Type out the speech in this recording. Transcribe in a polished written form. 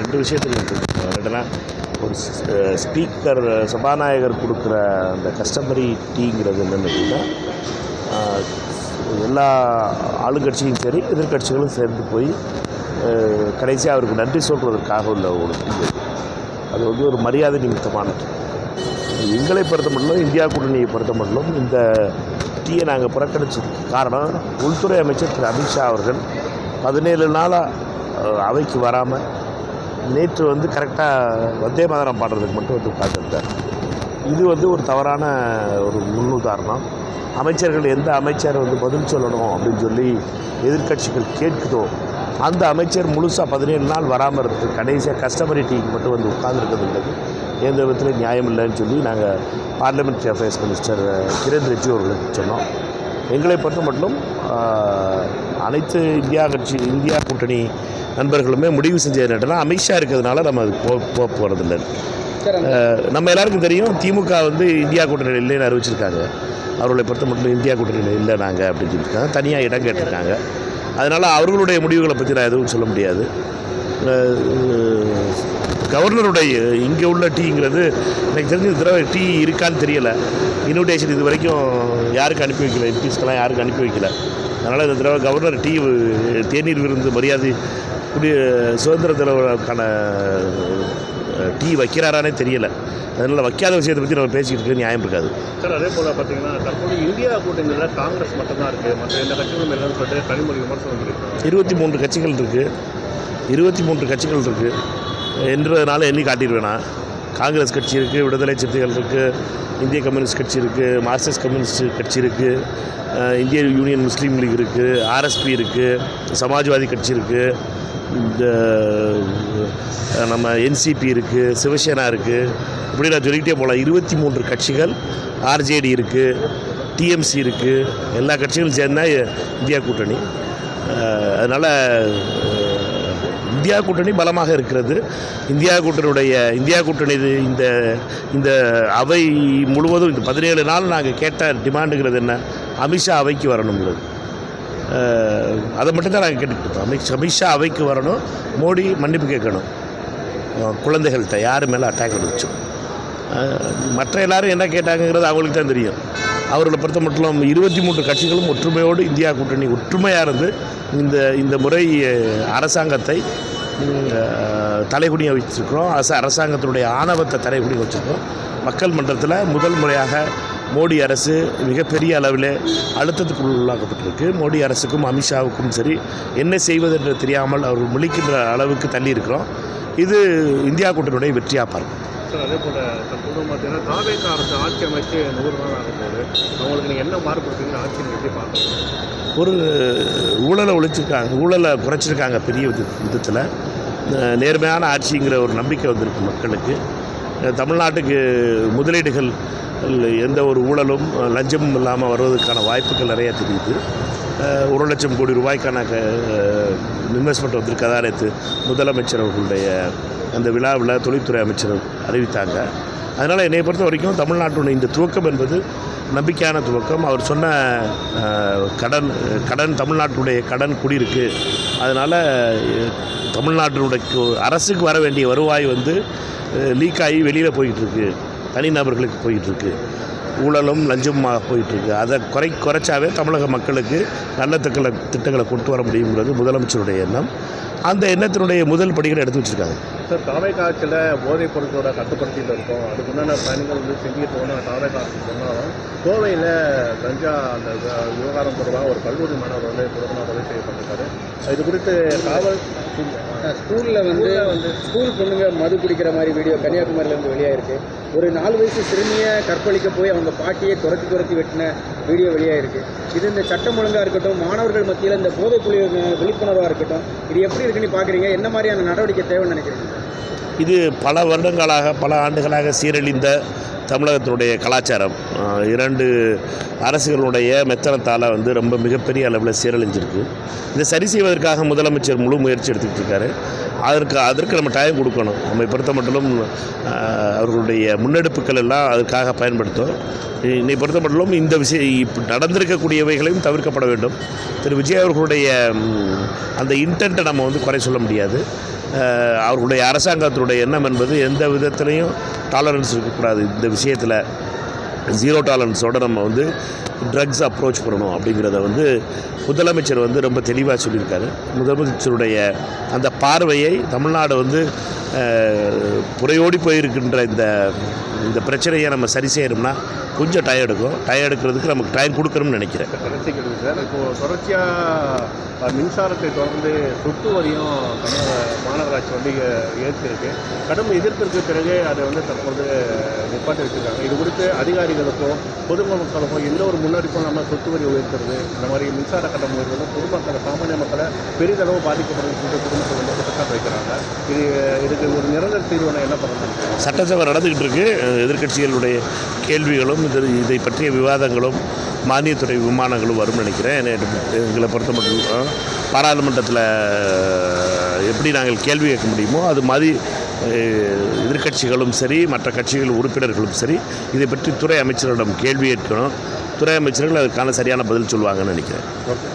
ரெண்டு விஷயத்தில் இருக்குது. ரெண்டுனா ஒரு ஸ்பீக்கர் சபாநாயகர் கொடுக்குற அந்த கஸ்டமரி டீங்கிறது என்னென்னு அப்படின்னா, எல்லா ஆளுங்கட்சியும் சரி எதிர்கட்சிகளும் சேர்ந்து போய் கடைசியாக அவருக்கு நன்றி சொல்வதற்காக உள்ள ஒரு டீ. அது வந்து ஒரு மரியாதை நிமித்தமான டீ. எங்களை பொறுத்த மட்டும், இந்தியா கூட்டணியை பொறுத்த மட்டும் இந்த டீயை நாங்கள் புறக்கணிச்சதுக்கு காரணம், உள்துறை அமைச்சர் திரு அமித்ஷா அவர்கள் 17 நாளாக அவைக்கு வராமல் நேற்று வந்து கரெக்டாக வந்தே மாதரம் பாடுறதுக்கு மட்டும் வந்து உட்காந்துருந்தார். இது வந்து ஒரு தவறான ஒரு முன்னுதாரணம். அமைச்சர்கள் எந்த அமைச்சர் வந்து பதில் சொல்லணும் அப்படின்னு சொல்லி எதிர்கட்சிகள் கேட்குதோ அந்த அமைச்சர் முழுசாக 17 நாள் வராமல் இருக்குது. கடைசியாக கஸ்டமரி டீக்கு மட்டும் வந்து உட்கார்ந்துருக்கிறதுங்கிறது எந்த விதத்தில் நியாயம் இல்லைன்னு சொல்லி நாங்கள் parliamentary affairs minister Kiren Rijiju அவர்களுக்கு சொன்னோம். எங்களை பொறுத்த மட்டும் அனைத்து இந்தியா கூட்டணி நண்பர்களுமே முடிவு செஞ்சது என்னன்னா, அமித்ஷா இருக்கிறதுனால நம்ம அது போகிறதில்லை. நம்ம எல்லாருக்கும் தெரியும், திமுக வந்து இந்தியா கூட்டணியில் இல்லைன்னு அறிவிச்சிருக்காங்க. அவர்களை பொறுத்த மட்டும் இந்தியா கூட்டணியில் இல்லை நாங்கள் அப்படின்னு சொல்லியிருக்காங்க. தனியாக இடம் கேட்டிருக்காங்க. அதனால் அவர்களுடைய முடிவுகளை பற்றி நான் எதுவும் சொல்ல முடியாது. கவர்னருடைய இங்கே உள்ள டீங்கிறது எனக்கு தெரிஞ்ச தடவை டீ இருக்கான்னு தெரியலை. இன்விடேஷன் இது வரைக்கும் யாருக்கு அனுப்பி வைக்கல, எம்பிஸ்க்கெல்லாம் யாருக்கு அனுப்பி வைக்கல. அதனால் இந்த தடவை கவர்னர் டீ தேநீர் விருந்து மரியாதை சுதந்திர தினக்கான டீ வைக்கிறாரானே தெரியலை. அதனால் வைக்காத விஷயத்தை பற்றி நம்ம பேசிக்கிட்டு இருக்க நியாயம் இருக்காது சார். அதே போல் பார்த்தீங்கன்னா தற்போது இந்தியா கூட்டணியில் காங்கிரஸ் மட்டும்தான் இருக்குது, மற்ற எந்த கட்சிகளும் இல்லைன்னு சொல்லிட்டு கனிமொழி விமர்சனம் இருக்குது. 23 கட்சிகள் இருக்குது. 23 கட்சிகள் இருக்குது என்றதுனால எண்ணி காட்டிடுவேனா. காங்கிரஸ் கட்சி இருக்குது, விடுதலை சிறுத்தைகள் இருக்குது, இந்திய கம்யூனிஸ்ட் கட்சி இருக்குது, மார்க்சிஸ்ட் கம்யூனிஸ்ட் கட்சி இருக்குது, இந்திய யூனியன் முஸ்லீம் லீக் இருக்குது, ஆர்எஸ்பி இருக்குது, சமாஜ்வாதி கட்சி இருக்குது, இந்த நம்ம என்சிபி இருக்குது, சிவசேனா இருக்குது. இப்படி நான் சொல்லிக்கிட்டே போகலாம். 23 கட்சிகள், ஆர்ஜேடி இருக்குது, டிஎம்சி இருக்குது. எல்லா கட்சிகளும் சேர்ந்தால் இந்தியா கூட்டணி. அதனால் இந்தியா கூட்டணி பலமாக இருக்கிறது. இந்தியா கூட்டணி இந்த அவை முழுவதும் இந்த 17 நாள் நாங்கள் கேட்ட டிமாண்டுங்கிறது என்ன, அமித்ஷா அவைக்கு வரணுங்கிறது. அதை மட்டும்தான் நாங்கள் கேட்டுக்கிட்டோம். அமித்ஷா அவைக்கு வரணும், மோடி மன்னிப்பு கேட்கணும், குழந்தைகள்கிட்ட யார் மேலே அட்டாக் வந்துச்சோம். மற்ற எல்லாரும் என்ன கேட்டாங்கிறது அவங்களுக்கு தான் தெரியும். அவர்களை பொறுத்த மட்டும் 23 கட்சிகளும் ஒற்றுமையோடு இந்தியா கூட்டணி ஒற்றுமையாக இருந்து இந்த முறை அரசாங்கத்தை தலைகுனிய வச்சுருக்கிறோம். அரசாங்கத்தினுடைய ஆணவத்தை தலைகுனிய வச்சுருக்கோம். மக்கள் மன்றத்தில் முதல் முறையாக மோடி அரசு மிகப்பெரிய அளவில் அழுத்தத்துக்கு உள்ளாக்கப்பட்டிருக்கு. மோடி அரசுக்கும் அமித்ஷாவுக்கும் சரி என்ன செய்வது என்று தெரியாமல் அவர்கள் முழிக்கின்ற அளவுக்கு தள்ளி இருக்கிறோம். இது இந்தியா கூட்டணியுடைய வெற்றியாக பார்க்கும் சார். அதே போல் தற்போது பார்த்தீங்கன்னா தாவேக அரசு ஆட்சி அமைச்சு 100 நாள் ஆகும்போது அவங்களுக்கு நீங்கள் என்ன மாறுபடுத்துங்க ஆட்சி எப்படி பார்க்கணும்? ஒரு ஊழலை குறைச்சிருக்காங்க பெரிய விதத்தில். நேர்மையான ஆட்சிங்கிற ஒரு நம்பிக்கை வந்திருக்கு மக்களுக்கு. தமிழ்நாட்டுக்கு முதலீடுகள் எந்த ஒரு ஊழலும் லஞ்சமும் இல்லாமல் வருவதற்கான வாய்ப்புகள் நிறையா தெரியுது. 1 லட்சம் கோடி ரூபாய்க்கான இன்வெஸ்ட்மெண்ட் வந்திருக்கதா நேற்று முதலமைச்சர் அவர்களுடைய அந்த விழாவில் தொழில்துறை அமைச்சர் அறிவித்தாங்க. அதனால் என்னை பொறுத்த வரைக்கும் தமிழ்நாட்டுடைய இந்த துவக்கம் என்பது நம்பிக்கையான துவக்கம். அவர் சொன்ன கடன் தமிழ்நாட்டுடைய கடன் குடியிருக்கு. அதனால் தமிழ்நாட்டினுடைய அரசுக்கு வர வேண்டிய வருவாய் வந்து லீக் ஆகி வெளியில் போய்கிட்டுருக்கு, தனிநபர்களுக்கு போய்கிட்டுருக்கு, ஊழலும் லஞ்சமாக போயிட்டுருக்கு. அதை குறைச்சாவே தமிழக மக்களுக்கு நல்ல திட்டங்களை கொண்டு வர முடியுங்கிறது முதலமைச்சருடைய எண்ணம். அந்த எண்ணத்தினுடைய முதல் படிகளை எடுத்து வச்சுருக்காங்க சார். தாவேக ஆட்சியில் போதைப் பொருட்களோட கட்டுப்படுத்தியில் இருக்கும். அதுக்கு முன்னாடி பயணிகள் வந்து செஞ்சுட்டு போனால் தாவேக ஆட்சி சொன்னாலும் கோவையில் கஞ்சா அந்த விவகாரம் தொடர்பாக ஒரு கல்லூரி மாணவர் வந்து கொலை செய்யப்பட்டிருக்காரு. இது குறித்து காவல் ஸ்கூலில் வந்து ஸ்கூல் பொண்ணுங்க மது குடிக்கிற மாதிரி வீடியோ கன்னியாகுமரியிலேருந்து வெளியாகிருக்கு. ஒரு 4 வயசு சிறுமியை கற்பழிக்க போய் அவங்க பாட்டியை துரத்தி வெட்டின வீடியோ வெளியாகிருக்கு. இது இந்த சட்டம் ஒழுங்காக இருக்கட்டும், மாணவர்கள் மத்தியில் இந்த போதைப் புலி விழிப்புணர்வாக இருக்கட்டும், இது எப்படி இருக்குன்னு பார்க்குறீங்க? என்ன மாதிரியான நடவடிக்கை தேவைன்னு நினைக்கிறீங்க? இது பல ஆண்டுகளாக சீரழிந்த தமிழகத்தினுடைய கலாச்சாரம் 2 அரசுகளுடைய மெத்தனத்தால் வந்து ரொம்ப மிகப்பெரிய அளவில் சீரழிஞ்சிருக்கு. இதை சரி செய்வதற்காக முதலமைச்சர் முழு முயற்சி எடுத்துக்கிட்டு இருக்காரு. அதற்கு நம்ம டைம் கொடுக்கணும். நம்மை பொறுத்த மட்டும் அவர்களுடைய முன்னெடுப்புகள் எல்லாம் அதற்காக பயன்படுத்தும். என்னை பொறுத்த மட்டும் இந்த இப்போ நடந்திருக்கக்கூடியவைகளையும் தவிர்க்கப்பட வேண்டும். திரு விஜய் அவர்களுடைய அந்த இன்டென்ட்டை நம்ம வந்து குறை சொல்ல முடியாது. அவர்களுடைய அரசாங்கத்தினுடைய எண்ணம் என்பது எந்த விதத்திலையும் டாலரன்ஸ் இருக்கக்கூடாது, இந்த விஷயத்தில் ஜீரோ டாலரன்ஸோடு நம்ம வந்து ட்ரக்ஸ் அப்ரோச் பண்ணணும் அப்படிங்கிறத வந்து முதலமைச்சர் வந்து ரொம்ப தெளிவாக சொல்லியிருக்காரு. முதலமைச்சருடைய அந்த பார்வையை தமிழ்நாடு வந்து புறையோடி போயிருக்கின்ற இந்த பிரச்சனையை நம்ம சரி செய்யணும்னா கொஞ்சம் டைம் எடுக்கும். டைம் எடுக்கிறதுக்கு நமக்கு டைம் கொடுக்கணும்னு நினைக்கிறேன். கடைசி கேள்வி சார், இப்போது தொடர்ச்சியாக மின்சாரத்தை தொடர்ந்து சொத்து வரியும் மாநகராட்சி வந்து ஏற்றிருக்கு. கடும் எதிர்ப்பிற்கு பிறகு அதை வந்து தற்போது நிப்பாட்டி வச்சுருக்காங்க. இது குறித்து அதிகாரிகளுக்கோ பொதுமக்களுக்கோ எந்த ஒரு முன்னறிப்பும் நம்ம சொத்து வரி உயர்த்துறது, இந்த மாதிரி மின்சார கட்டணம் உயர்வது பொதுமக்களை சாமானிய மக்களை பெரிதளவு பாதிக்கப்படுறது சொல்லிட்டு பொதுமக்கள் வந்து குற்றச்சாட்டு வைக்கிறாங்க. இதுக்கு ஒரு நிரந்தர தீர்வான என்ன பண்ணணும்? சட்டசபை நடந்துக்கிட்டு இருக்கு. எதிர்க்கட்சிகளுடைய கேள்விகளும் இதை பற்றிய விவாதங்களும் மானியத்துறை விமானங்களும் வரும்னு நினைக்கிறேன். எங்களை பொறுத்த மட்டும் பாராளுமன்றத்தில் எப்படி நாங்கள் கேள்வி கேட்க முடியுமோ அது மாதிரி எதிர்க்கட்சிகளும் சரி மற்ற கட்சிகள் உறுப்பினர்களும் சரி இதை பற்றி துறை அமைச்சரிடம் கேள்வி கேட்கணும். துறை அமைச்சர்கள் அதுக்கான சரியான பதில் சொல்லுவாங்கன்னு நினைக்கிறேன். ஓகே.